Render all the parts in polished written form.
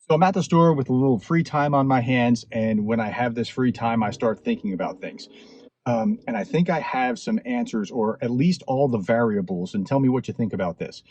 So I'm at the store with a little free time on my hands, and when I have this free time, I start thinking about things. And I think I have some answers, or at least all the variables. And tell me what you think about this.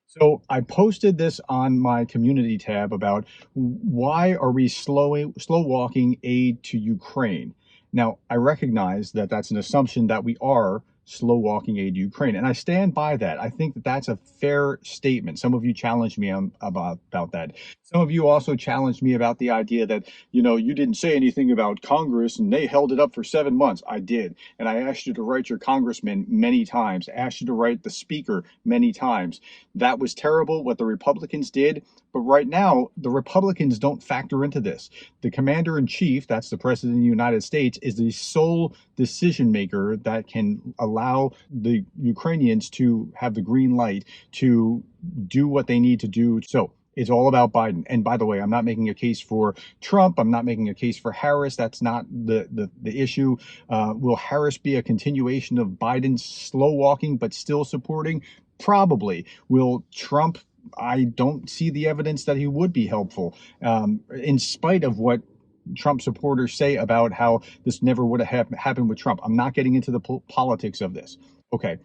So I posted this on my community tab about why are we slow walking aid to Ukraine. Now I recognize that that's an assumption that we are slow walking aid to Ukraine, and I stand by that. I think that that's a fair statement. Some of you challenged me about that. Some of you also challenged me about the idea that you didn't say anything about Congress and they held it up for 7 months. I did, and I asked you to write your congressman many times. I asked you to write the speaker many times. That was terrible what the Republicans did. But right now, the Republicans don't factor into this. The commander in chief, that's the president of the United States, is the sole decision maker that can allow the Ukrainians to have the green light to do what they need to do. So it's all about Biden. And by the way, I'm not making a case for Trump. I'm not making a case for Harris. That's not the issue. Will Harris be a continuation of Biden's slow walking but still supporting? Probably. Will Trump? I don't see the evidence that he would be helpful, in spite of what Trump supporters say about how this never would have happened with Trump. I'm not getting into the politics of this. Okay.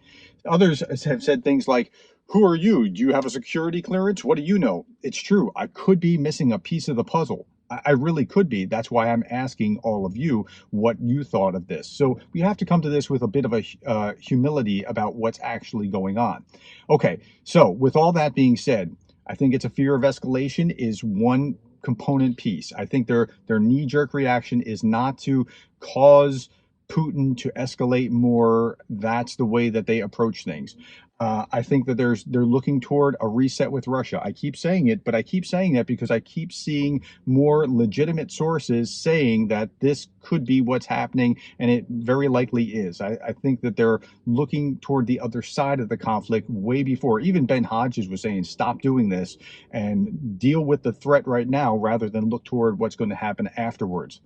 Others have said things like, who are you? Do you have a security clearance? What do you know? It's true. I could be missing a piece of the puzzle. I really could be. That's why I'm asking all of you what you thought of this. So we have to come to this with a bit of a humility about what's actually going on. Okay, so with all that being said, I think it's a fear of escalation is one component piece. I think their knee-jerk reaction is not to cause Putin to escalate more. That's the way that they approach things. I think that they're looking toward a reset with Russia. I keep saying it, but I keep saying that because I keep seeing more legitimate sources saying that this could be what's happening, and it very likely is. I think that they're looking toward the other side of the conflict way before. Even Ben Hodges was saying, stop doing this and deal with the threat right now rather than look toward what's going to happen afterwards.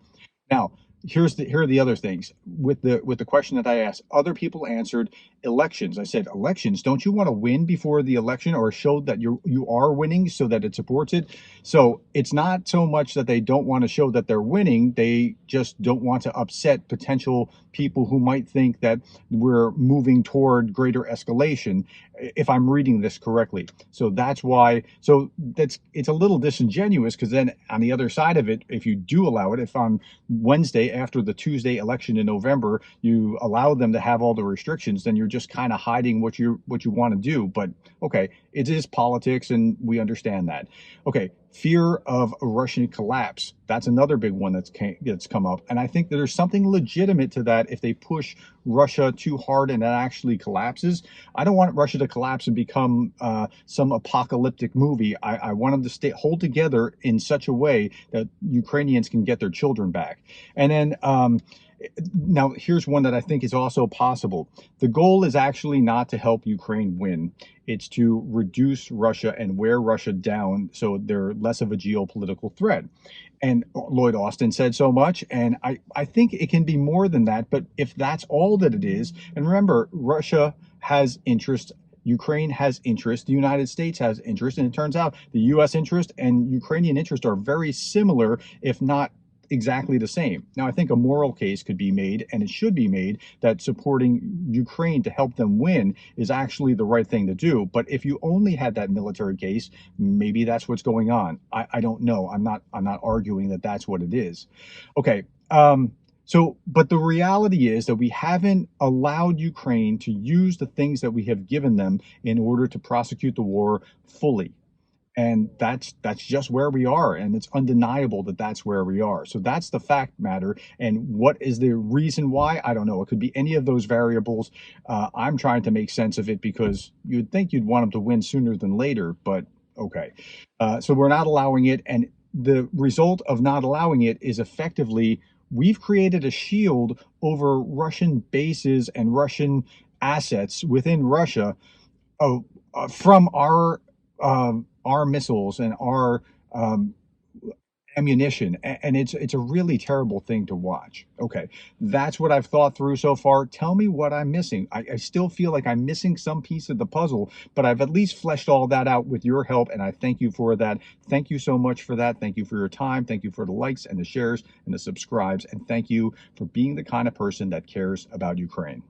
Now, here are the other things with the question that I asked. Other people answered elections. I said, elections, don't you want to win before the election or show that you are winning so that it supports it? So it's not so much that they don't want to show that they're winning, they just don't want to upset potential people who might think that we're moving toward greater escalation, if I'm reading this correctly. So that's why, so that's it's a little disingenuous, because then on the other side of it, if you do allow it, if on Wednesday after the Tuesday election in November, you allow them to have all the restrictions, then you're just kind of hiding what you want to do. But okay, it is politics, and we understand that. Okay, fear of a Russian collapse. That's another big one that's come up, and I think that there's something legitimate to that. If they push Russia too hard and it actually collapses, I don't want Russia to collapse and become some apocalyptic movie. I want them to hold together in such a way that Ukrainians can get their children back. And then now here's one that I think is also possible. The goal is actually not to help Ukraine win. It's to reduce Russia and wear Russia down so they're less of a geopolitical threat. And Lloyd Austin said so much, and I think it can be more than that. But if that's all that it is, and remember, Russia has interest, Ukraine has interest, the United States has interest, and it turns out the U.S. interest and Ukrainian interest are very similar, if not exactly the same. Now, I think a moral case could be made, and it should be made, that supporting Ukraine to help them win is actually the right thing to do. But if you only had that military case, maybe that's what's going on. I don't know. I'm not arguing that that's what it is. Okay. So, but the reality is that we haven't allowed Ukraine to use the things that we have given them in order to prosecute the war fully. And that's just where we are, and it's undeniable that that's where we are. So that's the fact matter. And what is the reason why? I don't know. It could be any of those variables. I'm trying to make sense of it because you'd think you'd want them to win sooner than later, but okay. So we're not allowing it, and the result of not allowing it is effectively we've created a shield over Russian bases and Russian assets within Russia, from our missiles and our um, ammunition, and it's a really terrible thing to watch. Okay, that's what I've thought through so far. Tell me what I'm missing. I still feel like I'm missing some piece of the puzzle, but I've at least fleshed all that out with your help, and I thank you for that. Thank you so much for that. Thank you for your time. Thank you for the likes and the shares and the subscribes, and thank you for being the kind of person that cares about Ukraine.